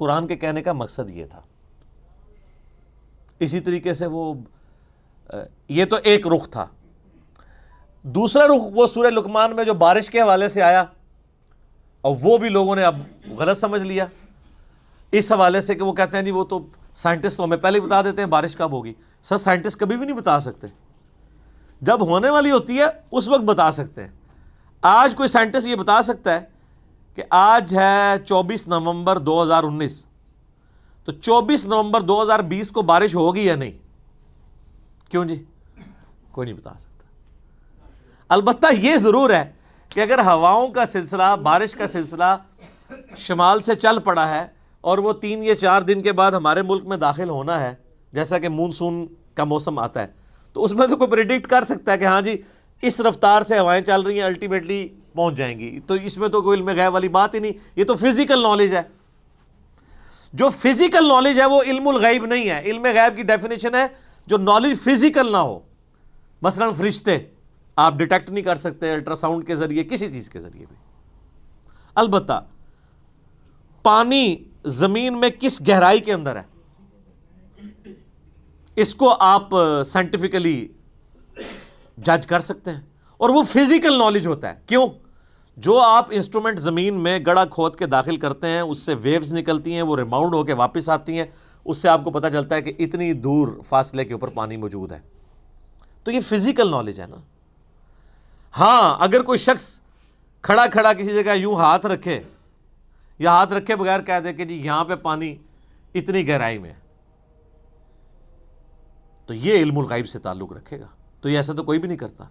قرآن کے کہنے کا مقصد یہ تھا. اسی طریقے سے یہ تو ایک رخ تھا. دوسرا رخ وہ سورہ لقمان میں جو بارش کے حوالے سے آیا، اور وہ بھی لوگوں نے اب غلط سمجھ لیا اس حوالے سے کہ وہ کہتے ہیں جی وہ تو سائنٹسٹ تو ہمیں پہلے ہی بتا دیتے ہیں بارش کب ہوگی. سر سائنٹسٹ کبھی بھی نہیں بتا سکتے، جب ہونے والی ہوتی ہے اس وقت بتا سکتے ہیں. آج کوئی سائنٹسٹ یہ بتا سکتا ہے کہ آج ہے 24 نومبر 2019، تو 24 نومبر 2020 کو بارش ہوگی یا نہیں؟ کیوں جی؟ کوئی نہیں بتا سکتا. البتہ یہ ضرور ہے کہ اگر ہواؤں کا سلسلہ، بارش کا سلسلہ شمال سے چل پڑا ہے اور وہ 3 یا 4 دن کے بعد ہمارے ملک میں داخل ہونا ہے، جیسا کہ مونسون کا موسم آتا ہے، تو اس میں تو کوئی پریڈکٹ کر سکتا ہے کہ ہاں جی اس رفتار سے ہوائیں چل رہی ہیں، الٹیمیٹلی پہنچ جائیں گی. تو اس میں تو کوئی علم غیب والی بات ہی نہیں، یہ تو فزیکل نالج ہے. جو فزیکل نالج ہے وہ علم الغیب نہیں ہے. علم غیب کی ڈیفینیشن ہے جو نالج فزیکل نہ ہو. مثلا فرشتے آپ ڈیٹیکٹ نہیں کر سکتے الٹرا ساؤنڈ کے ذریعے، کسی چیز کے ذریعے بھی. البتہ پانی زمین میں کس گہرائی کے اندر ہے اس کو آپ سائنٹیفکلی جج کر سکتے ہیں، اور وہ فزیکل نالج ہوتا ہے. کیوں؟ جو آپ انسٹرومنٹ زمین میں گڑھا کھود کے داخل کرتے ہیں، اس سے ویوز نکلتی ہیں، وہ ریباؤنڈ ہو کے واپس آتی ہیں، اس سے آپ کو پتہ چلتا ہے کہ اتنی دور فاصلے کے اوپر پانی موجود ہے. تو یہ فزیکل نالج ہے نا. ہاں اگر کوئی شخص کھڑا کھڑا کسی جگہ یوں ہاتھ رکھے یا ہاتھ رکھے بغیر کہہ دے کہ جی یہاں پہ پانی اتنی گہرائی میں ہے، تو یہ علم الغیب سے تعلق رکھے گا. تو یہ ایسا تو کوئی بھی نہیں کرتا.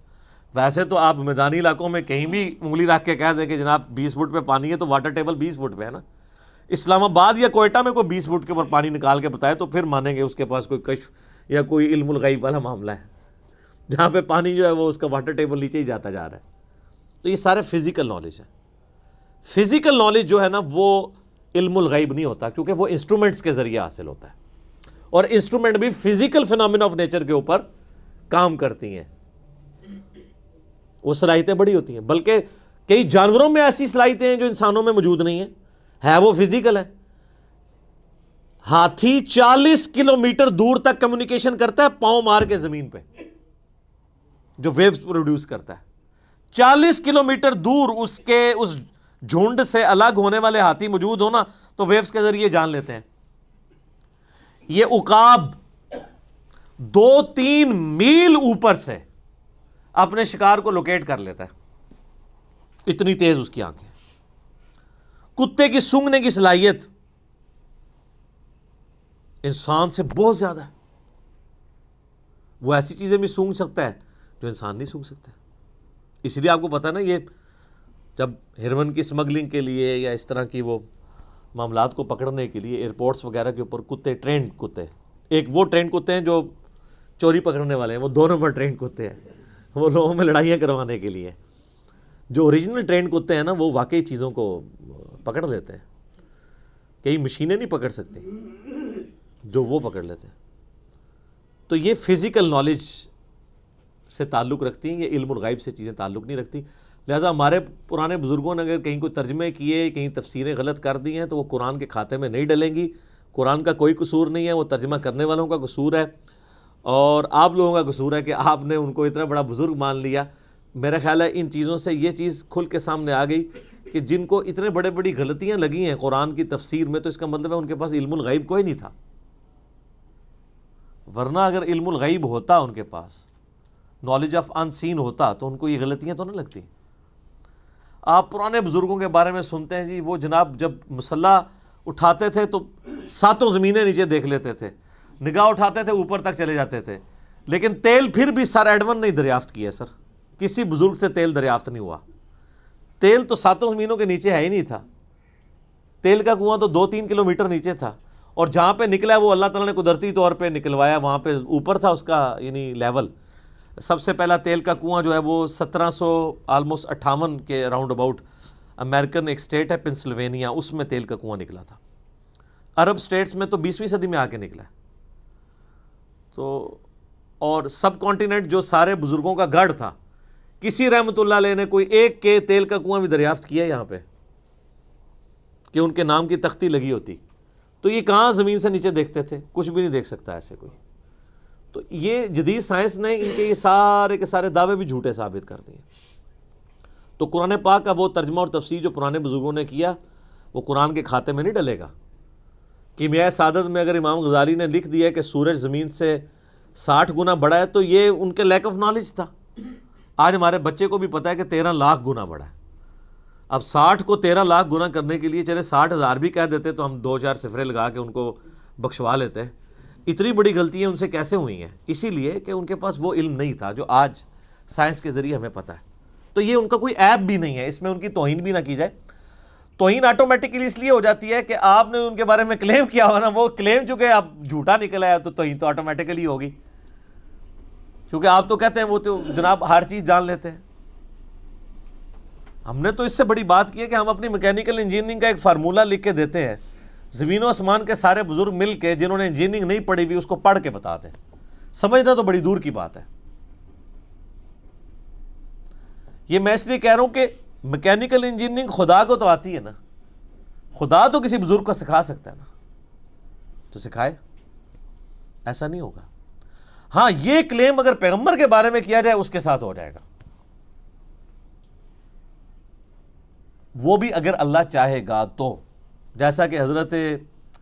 ویسے تو آپ میدانی علاقوں میں کہیں بھی انگلی رکھ کے کہہ دیں کہ جناب 20 فٹ پہ پانی ہے تو واٹر ٹیبل 20 فٹ پہ ہے نا. اسلام آباد یا کوئٹہ میں کوئی 20 فٹ کے اوپر پانی نکال کے بتائے تو پھر مانیں گے اس کے پاس کوئی کشف یا کوئی علم الغیب والا معاملہ ہے. جہاں پہ پانی جو ہے وہ اس کا واٹر ٹیبل نیچے ہی جاتا جا رہا ہے. تو یہ سارے فزیکل نالج ہے. فزیکل نالج جو ہے نا وہ علم الغیب نہیں ہوتا، کیونکہ وہ انسٹرومنٹس کے ذریعے حاصل ہوتا ہے، اور انسٹرومنٹ بھی فزیکل فینومینا آف نیچر کے اوپر کام کرتی ہیں. وہ صلاحیتیں بڑی ہوتی ہیں، بلکہ کئی جانوروں میں ایسی صلاحیتیں ہیں جو انسانوں میں موجود نہیں ہیں، ہے وہ فزیکل ہے. ہاتھی 40 کلومیٹر دور تک کمیونیکیشن کرتا ہے پاؤں مار کے زمین پہ، جو ویوز پروڈیوس کرتا ہے. 40 کلومیٹر دور اس جھنڈ سے الگ ہونے والے ہاتھی موجود ہونا تو ویوز کے ذریعے جان لیتے ہیں. یہ عقاب 2-3 میل اوپر سے اپنے شکار کو لوکیٹ کر لیتا ہے، اتنی تیز اس کی آنکھیں. کتے کی سونگھنے کی صلاحیت انسان سے بہت زیادہ ہے. وہ ایسی چیزیں بھی سونگھ سکتا ہے جو انسان نہیں سونگھ سکتا. اس لیے آپ کو پتا نا، یہ جب ہیروئن کی سمگلنگ کے لیے یا اس طرح کی وہ معاملات کو پکڑنے کے لیے ایئرپورٹس وغیرہ کے اوپر کتے، ٹرینڈ کتے، ایک وہ ٹرینڈ کتے ہیں جو چوری پکڑنے والے ہیں، وہ 2 نمبر ٹرینڈ کتے ہیں، وہ لوگوں میں لڑائیاں کروانے کے لیے. جو اوریجنل ٹرینڈ کتے ہیں نا وہ واقعی چیزوں کو پکڑ لیتے ہیں. کئی مشینیں نہیں پکڑ سکتی جو وہ پکڑ لیتے ہیں. تو یہ فزیکل نالج سے تعلق رکھتی ہیں، یہ علم الغیب سے چیزیں تعلق نہیں رکھتی. لہٰذا ہمارے پرانے بزرگوں نے اگر کہیں کوئی ترجمے کیے، کہیں تفسیریں غلط کر دی ہیں تو وہ قرآن کے کھاتے میں نہیں ڈلیں گی. قرآن کا کوئی قصور نہیں ہے، وہ ترجمہ کرنے والوں کا قصور ہے، اور آپ لوگوں کا قصور ہے کہ آپ نے ان کو اتنا بڑا بزرگ مان لیا. میرا خیال ہے ان چیزوں سے یہ چیز کھل کے سامنے آ گئی کہ جن کو اتنے بڑی غلطیاں لگی ہیں قرآن کی تفسیر میں، تو اس کا مطلب ہے ان کے پاس علم الغیب کوئی نہیں تھا. ورنہ اگر علم الغیب ہوتا، ان کے پاس نالج آف ان سین ہوتا، تو ان کو یہ غلطیاں تو نہ لگتی. آپ پرانے بزرگوں کے بارے میں سنتے ہیں جی وہ جناب جب مسلح اٹھاتے تھے تو 7 زمینیں نیچے دیکھ لیتے تھے، نگاہ اٹھاتے تھے اوپر تک چلے جاتے تھے، لیکن تیل پھر بھی سر ایڈون نہیں دریافت کیا. سر کسی بزرگ سے تیل دریافت نہیں ہوا. تیل تو 7 زمینوں کے نیچے ہے ہی نہیں تھا. تیل کا کنواں تو 2-3 کلومیٹر نیچے تھا، اور جہاں پہ نکلا وہ اللہ تعالیٰ نے قدرتی طور پہ نکلوایا، وہاں پہ اوپر تھا اس کا یعنی لیول. سب سے پہلا تیل کا کنواں جو ہے وہ 1758 کے راؤنڈ اباؤٹ امریکن ایک اسٹیٹ ہے پنسلوینیا، اس میں تیل کا کنواں نکلا تھا. عرب اسٹیٹس میں تو 20ویں صدی میں آ کے نکلا ہے. تو اور سب کانٹیننٹ جو سارے بزرگوں کا گڑھ تھا، کسی رحمۃ اللہ علیہ نے کوئی ایک کے تیل کا کنواں بھی دریافت کیا یہاں پہ کہ ان کے نام کی تختی لگی ہوتی. تو یہ کہاں زمین سے نیچے دیکھتے تھے؟ کچھ بھی نہیں دیکھ سکتا ایسے کوئی. تو یہ جدید سائنس نے ان کے یہ سارے کے سارے دعوے بھی جھوٹے ثابت کر دیے. تو قرآن پاک کا وہ ترجمہ اور تفسیر جو پرانے بزرگوں نے کیا وہ قرآن کے کھاتے میں نہیں ڈلے گا. کیمیائے سعادت میں اگر امام غزالی نے لکھ دیا کہ سورج زمین سے 60 گنا بڑا ہے تو یہ ان کے لیک آف نالج تھا. آج ہمارے بچے کو بھی پتا ہے کہ 13 لاکھ گنا بڑا ہے. اب 60 کو 13 لاکھ گنا کرنے کے لیے چلے 60,000 بھی کہہ دیتے تو ہم 2-4 صفرے لگا کے ان کو بخشوا لیتے. اتنی بڑی غلطیاں ان سے کیسے ہوئی ہیں؟ اسی لیے کہ ان کے پاس وہ علم نہیں تھا جو آج سائنس کے ذریعے ہمیں پتہ ہے. تو یہ ان کا کوئی عیب بھی نہیں ہے، اس میں ان کی توہین بھی نہ کی جائے. توہین آٹومیٹکلی اس لیے ہو جاتی ہے کہ آپ نے ان کے بارے میں کلیم کیا ہوا نا، وہ کلیم چونکہ اب جھوٹا نکلا ہے تو توہین تو آٹومیٹکلی ہوگی، کیونکہ آپ تو کہتے ہیں وہ تو جناب ہر چیز جان لیتے ہیں. ہم نے تو اس سے بڑی بات کی ہے کہ ہم اپنی میکینیکل انجینئرنگ کا ایک فارمولہ لکھ کے دیتے ہیں، زمین و آسمان کے سارے بزرگ مل کے جنہوں نے انجینئرنگ نہیں پڑھی ہوئی اس کو پڑھ کے بتاتے ہیں. سمجھنا تو بڑی دور کی بات ہے. یہ میں اس لیے کہہ رہا ہوں کہ میکینیکل انجینئرنگ خدا کو تو آتی ہے نا، خدا تو کسی بزرگ کو سکھا سکتا ہے نا، تو سکھائے. ایسا نہیں ہوگا. ہاں یہ کلیم اگر پیغمبر کے بارے میں کیا جائے اس کے ساتھ ہو جائے گا، وہ بھی اگر اللہ چاہے گا تو. جیسا کہ حضرت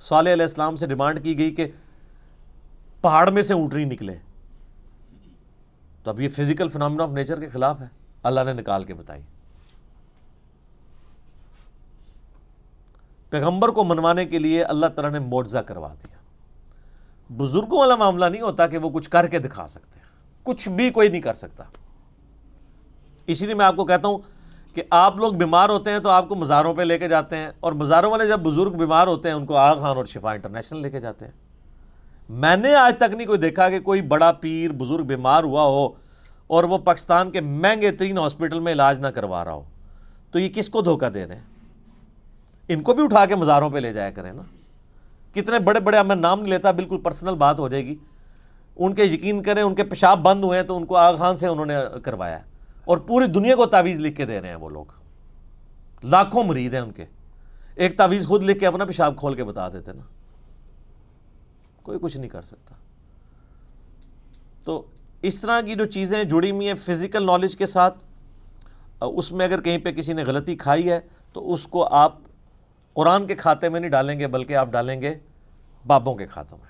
صالح علیہ السلام سے ڈیمانڈ کی گئی کہ پہاڑ میں سے اونٹنی نکلے، تو اب یہ فزیکل فنامنا آف نیچر کے خلاف ہے، اللہ نے نکال کے بتائی. پیغمبر کو منوانے کے لیے اللہ تعالیٰ نے معجزہ کروا دیا. بزرگوں والا معاملہ نہیں ہوتا کہ وہ کچھ کر کے دکھا سکتے ہیں، کچھ بھی کوئی نہیں کر سکتا. اسی لیے میں آپ کو کہتا ہوں کہ آپ لوگ بیمار ہوتے ہیں تو آپ کو مزاروں پہ لے کے جاتے ہیں، اور مزاروں والے جب بزرگ بیمار ہوتے ہیں ان کو آغا خان اور شفا انٹرنیشنل لے کے جاتے ہیں. میں نے آج تک نہیں کوئی دیکھا کہ کوئی بڑا پیر بزرگ بیمار ہوا ہو اور وہ پاکستان کے مہنگے ترین ہاسپٹل میں علاج نہ کروا رہا ہو. تو یہ کس کو دھوکہ دے رہے ہیں؟ ان کو بھی اٹھا کے مزاروں پہ لے جایا کریں نا. کتنے بڑے بڑے، اب میں نام نہیں لیتا، بالکل پرسنل بات ہو جائے گی. ان کے یقین کریں ان کے پیشاب بند ہوئے ہیں تو ان کو آغا خان سے انہوں نے کروایا، اور پوری دنیا کو تعویذ لکھ کے دے رہے ہیں. وہ لوگ لاکھوں مرید ہیں ان کے، ایک تعویذ خود لکھ کے اپنا پیشاب کھول کے بتا دیتے نا. کوئی کچھ نہیں کر سکتا. تو اس طرح کی جو چیزیں جڑی ہوئی ہیں فزیکل نالج کے ساتھ، اس میں اگر کہیں پہ کسی نے غلطی کھائی ہے تو اس کو آپ قرآن کے کھاتے میں نہیں ڈالیں گے، بلکہ آپ ڈالیں گے بابوں کے کھاتوں میں.